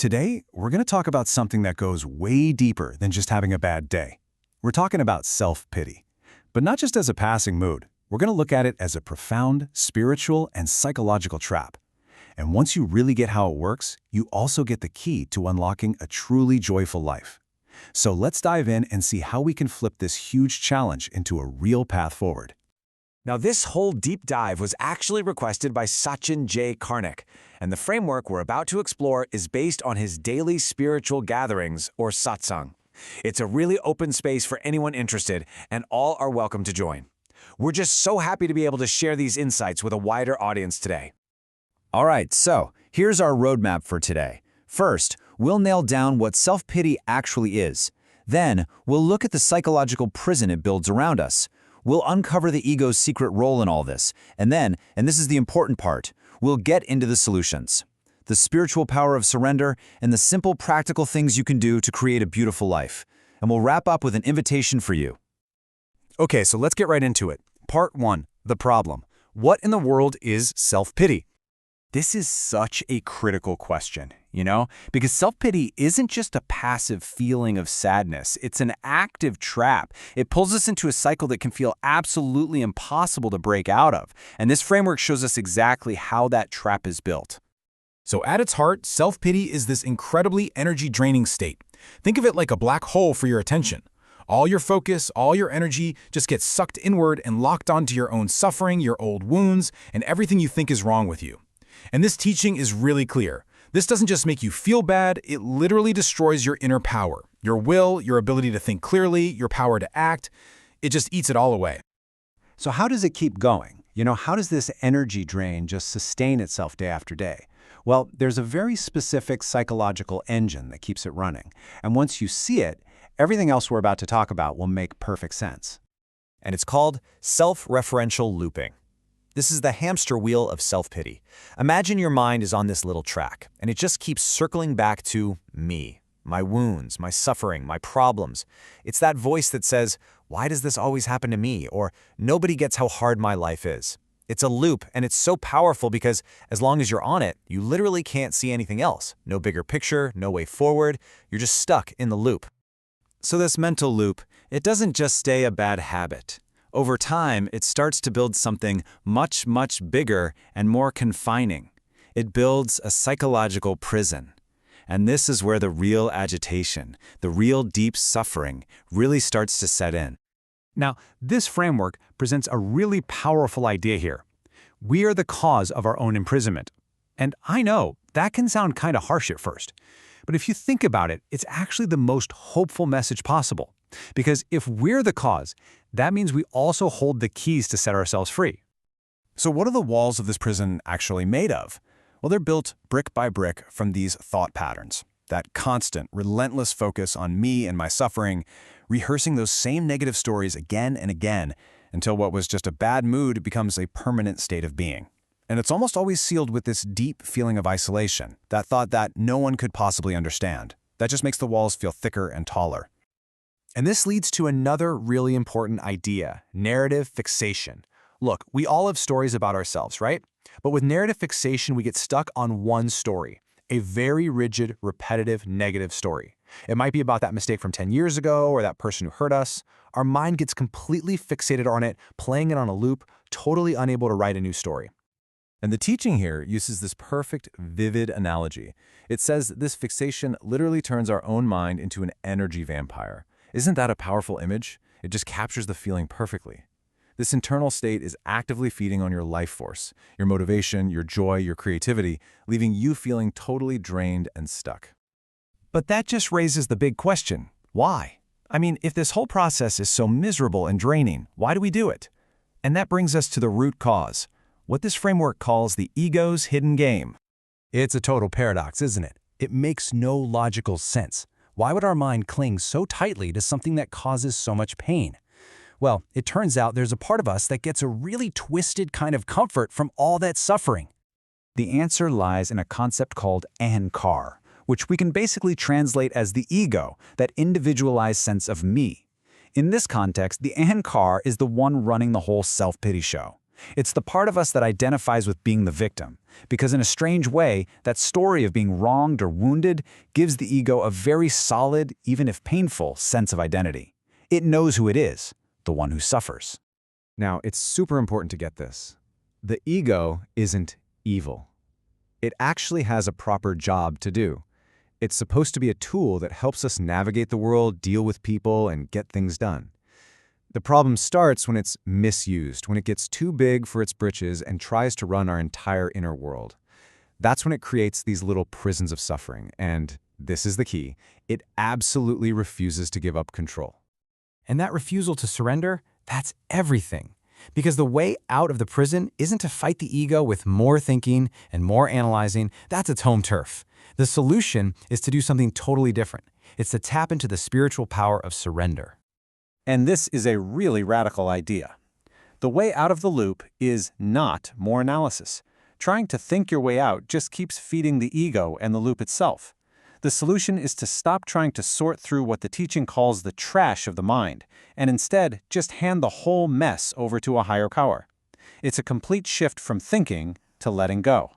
Today, we're going to talk about something that goes way deeper than just having a bad day. We're talking about self-pity. But not just as a passing mood. We're going to look at it as a profound, spiritual, and psychological trap. And once you really get how it works, you also get the key to unlocking a truly joyful life. So let's dive in and see how we can flip this huge challenge into a real path forward. Now, this whole deep dive was actually requested by Sachin J. Karnik, and the framework we're about to explore is based on his daily spiritual gatherings, or Satsang. It's a really open space for anyone interested, and all are welcome to join. We're just so happy to be able to share these insights with a wider audience today. All right, so here's our roadmap for today. First, we'll nail down what self-pity actually is. Then, we'll look at the psychological prison it builds around us. We'll uncover the ego's secret role in all this. And then, and this is the important part, we'll get into the solutions. The spiritual power of surrender and the simple practical things you can do to create a beautiful life. And we'll wrap up with an invitation for you. Okay, so let's get right into it. Part 1, the problem. What in the world is self-pity? This is such a critical question, because self-pity isn't just a passive feeling of sadness. It's an active trap. It pulls us into a cycle that can feel absolutely impossible to break out of. And this framework shows us exactly how that trap is built. So at its heart, self-pity is this incredibly energy-draining state. Think of it like a black hole for your attention. All your focus, all your energy just gets sucked inward and locked onto your own suffering, your old wounds, and everything you think is wrong with you. And this teaching is really clear. This doesn't just make you feel bad, it literally destroys your inner power, your will, your ability to think clearly, your power to act. It just eats it all away. So how does it keep going? How does this energy drain just sustain itself day after day? Well, there's a very specific psychological engine that keeps it running. And once you see it, everything else we're about to talk about will make perfect sense. And it's called self-referential looping. This is the hamster wheel of self-pity. Imagine your mind is on this little track, and it just keeps circling back to me, my wounds, my suffering, my problems. It's that voice that says, "Why does this always happen to me?" Or "Nobody gets how hard my life is." It's a loop, and it's so powerful because as long as you're on it, you literally can't see anything else. No bigger picture, no way forward. You're just stuck in the loop. So this mental loop, it doesn't just stay a bad habit. Over time, it starts to build something much, much bigger and more confining. It builds a psychological prison. And this is where the real agitation, the real deep suffering, really starts to set in. Now, this framework presents a really powerful idea here. We are the cause of our own imprisonment. And I know that can sound kind of harsh at first. But if you think about it, it's actually the most hopeful message possible. Because if we're the cause, that means we also hold the keys to set ourselves free. So what are the walls of this prison actually made of? Well, they're built brick by brick from these thought patterns. That constant, relentless focus on me and my suffering, rehearsing those same negative stories again and again until what was just a bad mood becomes a permanent state of being. And it's almost always sealed with this deep feeling of isolation, that thought that no one could possibly understand. That just makes the walls feel thicker and taller. And this leads to another really important idea, narrative fixation. Look, we all have stories about ourselves, right? But with narrative fixation, we get stuck on one story, a very rigid, repetitive, negative story. It might be about that mistake from 10 years ago or that person who hurt us. Our mind gets completely fixated on it, playing it on a loop, totally unable to write a new story. And the teaching here uses this perfect, vivid analogy. It says this fixation literally turns our own mind into an energy vampire. Isn't that a powerful image? It just captures the feeling perfectly. This internal state is actively feeding on your life force, your motivation, your joy, your creativity, leaving you feeling totally drained and stuck. But that just raises the big question, why? If this whole process is so miserable and draining, why do we do it? And that brings us to the root cause, what this framework calls the ego's hidden game. It's a total paradox, isn't it? It makes no logical sense. Why would our mind cling so tightly to something that causes so much pain? Well, it turns out there's a part of us that gets a really twisted kind of comfort from all that suffering. The answer lies in a concept called ahankar, which we can basically translate as the ego, that individualized sense of me. In this context, the ahankar is the one running the whole self-pity show. It's the part of us that identifies with being the victim, because in a strange way, that story of being wronged or wounded gives the ego a very solid, even if painful, sense of identity. It knows who it is, the one who suffers. Now, it's super important to get this. The ego isn't evil. It actually has a proper job to do. It's supposed to be a tool that helps us navigate the world, deal with people, and get things done. The problem starts when it's misused, when it gets too big for its britches and tries to run our entire inner world. That's when it creates these little prisons of suffering, and this is the key, it absolutely refuses to give up control. And that refusal to surrender, that's everything. Because the way out of the prison isn't to fight the ego with more thinking and more analyzing, that's its home turf. The solution is to do something totally different. It's to tap into the spiritual power of surrender. And this is a really radical idea. The way out of the loop is not more analysis. Trying to think your way out just keeps feeding the ego and the loop itself. The solution is to stop trying to sort through what the teaching calls the trash of the mind, and instead just hand the whole mess over to a higher power. It's a complete shift from thinking to letting go.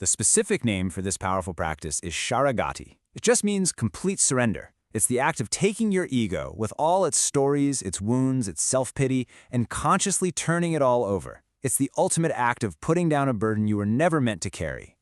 The specific name for this powerful practice is Sharagati. It just means complete surrender. It's the act of taking your ego, with all its stories, its wounds, its self-pity, and consciously turning it all over. It's the ultimate act of putting down a burden you were never meant to carry.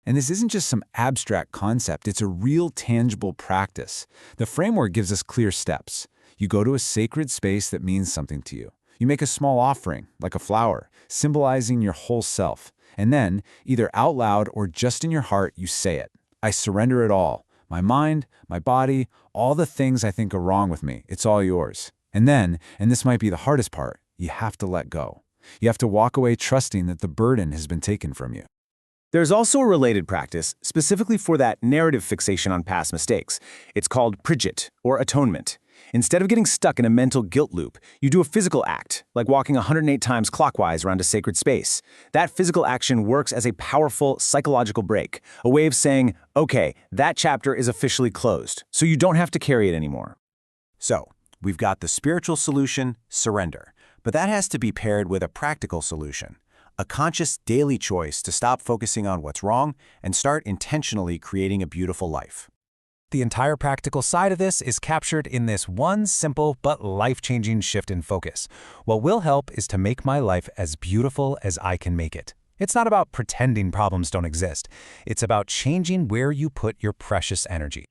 And this isn't just some abstract concept, it's a real tangible practice. The framework gives us clear steps. You go to a sacred space that means something to you. You make a small offering, like a flower, symbolizing your whole self. And then, either out loud or just in your heart, you say it. I surrender it all. My mind, my body, all the things I think are wrong with me, it's all yours. And then, and this might be the hardest part, you have to let go. You have to walk away trusting that the burden has been taken from you. There's also a related practice, specifically for that narrative fixation on past mistakes. It's called prijit, or atonement. Instead of getting stuck in a mental guilt loop, you do a physical act, like walking 108 times clockwise around a sacred space. That physical action works as a powerful psychological break, a way of saying, okay, that chapter is officially closed, so you don't have to carry it anymore. So, we've got the spiritual solution, surrender, but that has to be paired with a practical solution, a conscious daily choice to stop focusing on what's wrong and start intentionally creating a beautiful life. The entire practical side of this is captured in this one simple but life-changing shift in focus. What will help is to make my life as beautiful as I can make it. It's not about pretending problems don't exist. It's about changing where you put your precious energy.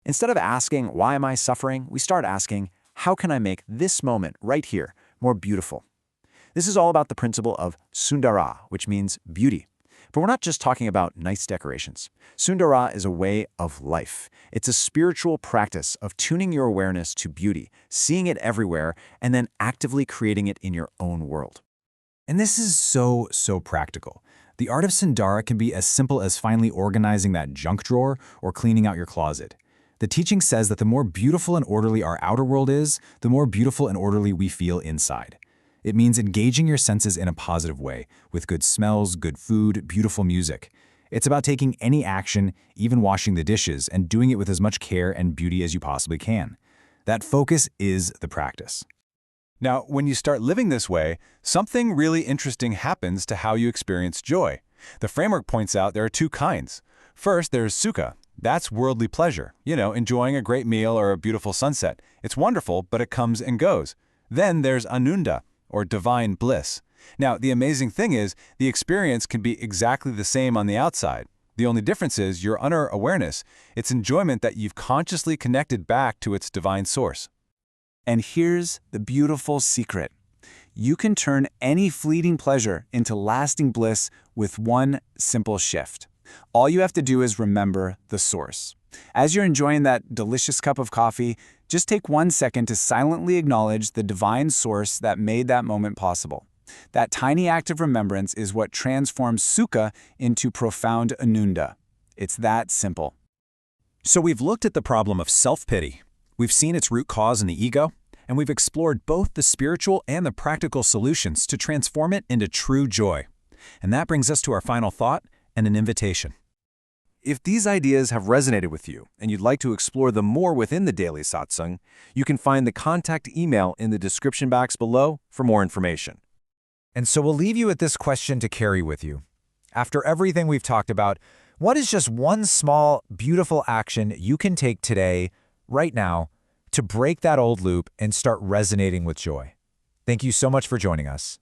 Instead of asking, why am I suffering, we start asking, how can I make this moment right here more beautiful? This is all about the principle of Sundara, which means beauty. But we're not just talking about nice decorations. Sundara is a way of life. It's a spiritual practice of tuning your awareness to beauty, seeing it everywhere, and then actively creating it in your own world. And this is so practical. The art of Sundara can be as simple as finally organizing that junk drawer or cleaning out your closet. The teaching says that the more beautiful and orderly our outer world is, the more beautiful and orderly we feel inside. It means engaging your senses in a positive way, with good smells, good food, beautiful music. It's about taking any action, even washing the dishes, and doing it with as much care and beauty as you possibly can. That focus is the practice. Now, when you start living this way, something really interesting happens to how you experience joy. The framework points out there are two kinds. First, there's sukha. That's worldly pleasure. Enjoying a great meal or a beautiful sunset. It's wonderful, but it comes and goes. Then there's anunda, or divine bliss. Now, the amazing thing is, the experience can be exactly the same on the outside. The only difference is your inner awareness, its enjoyment that you've consciously connected back to its divine source. And here's the beautiful secret. You can turn any fleeting pleasure into lasting bliss with one simple shift. All you have to do is remember the source. As you're enjoying that delicious cup of coffee, just take 1 second to silently acknowledge the divine source that made that moment possible. That tiny act of remembrance is what transforms sukha into profound anunda. It's that simple. So we've looked at the problem of self-pity. We've seen its root cause in the ego, and we've explored both the spiritual and the practical solutions to transform it into true joy. And that brings us to our final thought and an invitation. If these ideas have resonated with you and you'd like to explore them more within the Daily Satsang, you can find the contact email in the description box below for more information. And so we'll leave you with this question to carry with you. After everything we've talked about, what is just one small, beautiful action you can take today, right now, to break that old loop and start resonating with joy? Thank you so much for joining us.